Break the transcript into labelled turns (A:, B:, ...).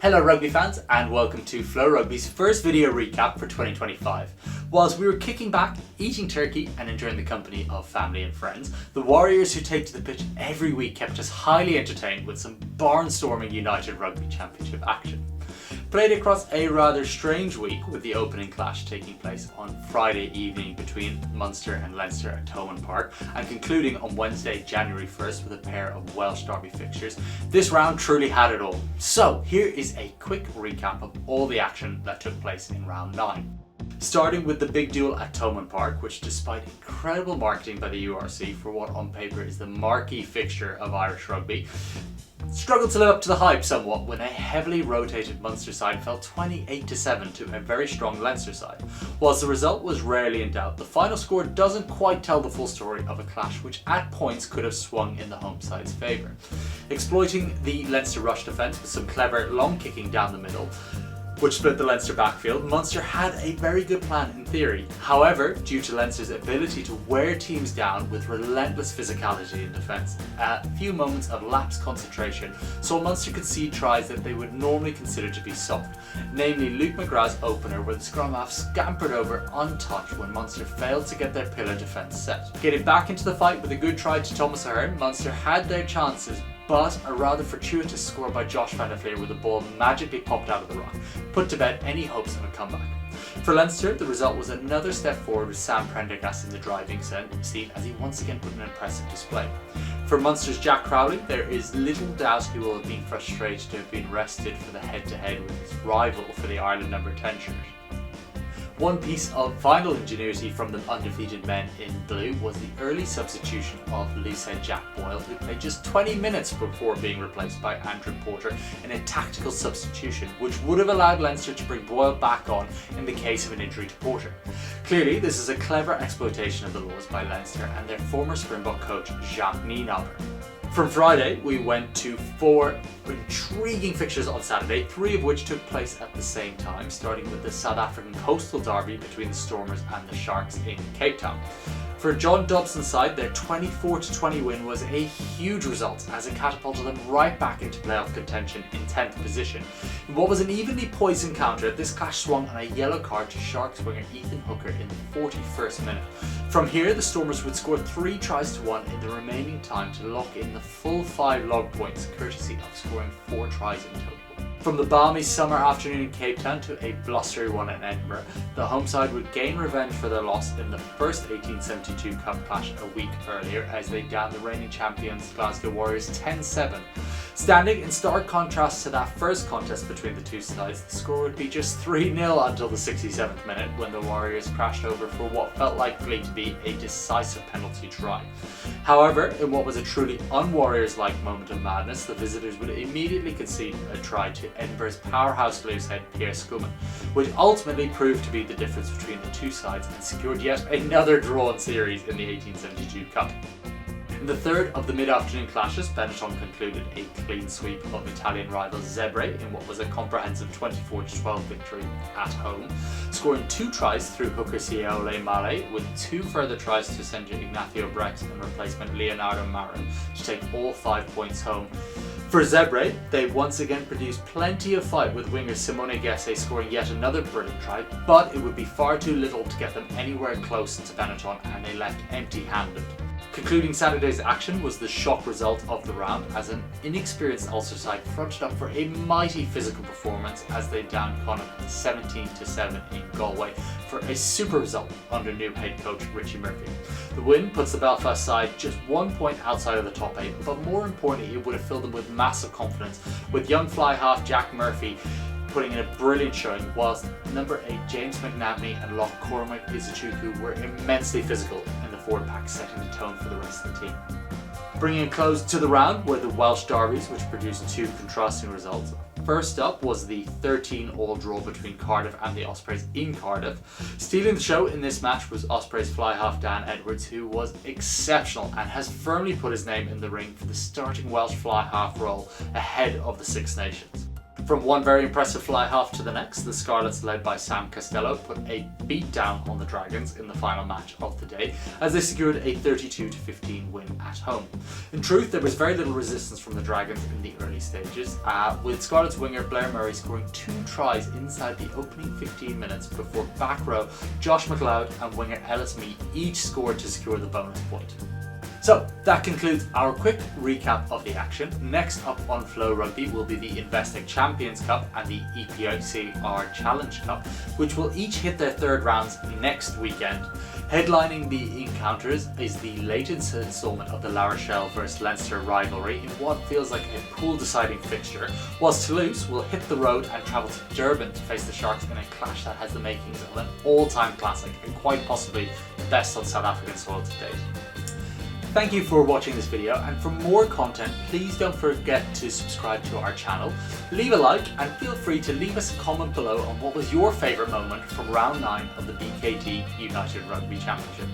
A: Hello rugby fans and welcome to FloRugby's first video recap for 2025. Whilst we were kicking back, eating turkey and enjoying the company of family and friends, the Warriors who take to the pitch every week kept us highly entertained with some barnstorming United Rugby Championship action. Played across a rather strange week with the opening clash taking place on Friday evening between Munster and Leinster at Thomond Park and concluding on Wednesday, January 1st with a pair of Welsh derby fixtures. This round truly had it all. So here is a quick recap of all the action that took place in round 9. Starting with the big duel at Thomond Park, which despite incredible marketing by the URC for what on paper is the marquee fixture of Irish rugby, struggled to live up to the hype somewhat when a heavily rotated Munster side fell 28-7 to a very strong Leinster side. Whilst the result was rarely in doubt, the final score doesn't quite tell the full story of a clash which at points could have swung in the home side's favour. Exploiting the Leinster rush defence with some clever long kicking down the middle, which split the Leinster backfield, Munster had a very good plan in theory. However, due to Leinster's ability to wear teams down with relentless physicality in defence, a few moments of lapsed concentration saw Munster concede tries that they would normally consider to be soft, namely Luke McGrath's opener where the scrum half scampered over untouched when Munster failed to get their pillar defence set. Getting back into the fight with a good try to Thomas Ahern, Munster had their chances, but a rather fortuitous score by Josh van der Fleer with the ball magically popped out of the rock put to bed any hopes of a comeback. For Leinster, the result was another step forward with Sam Prendergast in the driving seat as he once again put an impressive display. For Munster's Jack Crowley, there is little doubt he will have been frustrated to have been rested for the head-to-head with his rival for the Ireland number 10 shirt. One piece of final ingenuity from the undefeated men in blue was the early substitution of loosehead Jack Boyle, who played just 20 minutes before being replaced by Andrew Porter in a tactical substitution, which would have allowed Leinster to bring Boyle back on in the case of an injury to Porter. Clearly, this is a clever exploitation of the laws by Leinster and their former Springbok coach Jacques Nienaber. From Friday, we went to 4 intriguing fixtures on Saturday, 3 of which took place at the same time, starting with the South African coastal derby between the Stormers and the Sharks in Cape Town. For John Dobson's side, their 24-20 win was a huge result as it catapulted them right back into playoff contention in 10th position. In what was an evenly poised encounter, this clash swung on a yellow card to Sharks winger Ethan Hooker in the 41st minute. From here, the Stormers would score 3 tries to 1 in the remaining time to lock in the full 5 log points, courtesy of scoring 4 tries in total. From the balmy summer afternoon in Cape Town to a blustery one in Edinburgh, the home side would gain revenge for their loss in the first 1872 Cup clash a week earlier as they downed the reigning champions Glasgow Warriors 10-7. Standing in stark contrast to that first contest between the two sides, the score would be just 3-0 until the 67th minute when the Warriors crashed over for what felt likely to be a decisive penalty try. However, in what was a truly un-Warriors-like moment of madness, the visitors would immediately concede a try to Edinburgh's powerhouse loosehead Pierre Schoeman, which ultimately proved to be the difference between the two sides and secured yet another drawn series in the 1872 Cup. In the third of the mid-afternoon clashes, Benetton concluded a clean sweep of Italian rivals Zebre in what was a comprehensive 24-12 victory at home, scoring 2 tries through hooker Siole Male, with 2 further tries to send Ignacio Brecht and replacement Leonardo Marin to take all 5 points home. For Zebre, they once again produced plenty of fight with winger Simone Gesse scoring yet another brilliant try, but it would be far too little to get them anywhere close to Benetton and they left empty-handed. Concluding Saturday's action was the shock result of the round as an inexperienced Ulster side fronted up for a mighty physical performance as they downed Connacht 17-7 in Galway for a super result under new head coach Richie Murphy. The win puts the Belfast side just 1 point outside of the top 8, but more importantly it would have filled them with massive confidence, with young fly half Jack Murphy putting in a brilliant showing, whilst number 8 James McNabney and lock Cormac Izuchukwu were immensely physical in the forward pack, setting the tone for the rest of the team. Bringing a close to the round were the Welsh Derbies, which produced 2 contrasting results. First up was the 13-all draw between Cardiff and the Ospreys in Cardiff. Stealing the show in this match was Ospreys fly half Dan Edwards, who was exceptional and has firmly put his name in the ring for the starting Welsh fly half role ahead of the Six Nations. From one very impressive fly half to the next, the Scarlets, led by Sam Costello, put a beat down on the Dragons in the final match of the day as they secured a 32-15 win at home. In truth, there was very little resistance from the Dragons in the early stages, with Scarlets winger Blair Murray scoring 2 tries inside the opening 15 minutes before back row Josh McLeod and winger Ellis Mead each scored to secure the bonus point. So that concludes our quick recap of the action. Next up on FloRugby will be the Investec Champions Cup and the EPOCR Challenge Cup, which will each hit their third rounds next weekend. Headlining the encounters is the latest instalment of the La Rochelle vs Leinster rivalry in what feels like a pool-deciding fixture, whilst Toulouse will hit the road and travel to Durban to face the Sharks in a clash that has the makings of an all-time classic and quite possibly the best on South African soil to date. Thank you for watching this video, and for more content please don't forget to subscribe to our channel, leave a like, and feel free to leave us a comment below on what was your favourite moment from round 9 of the BKT United Rugby Championship.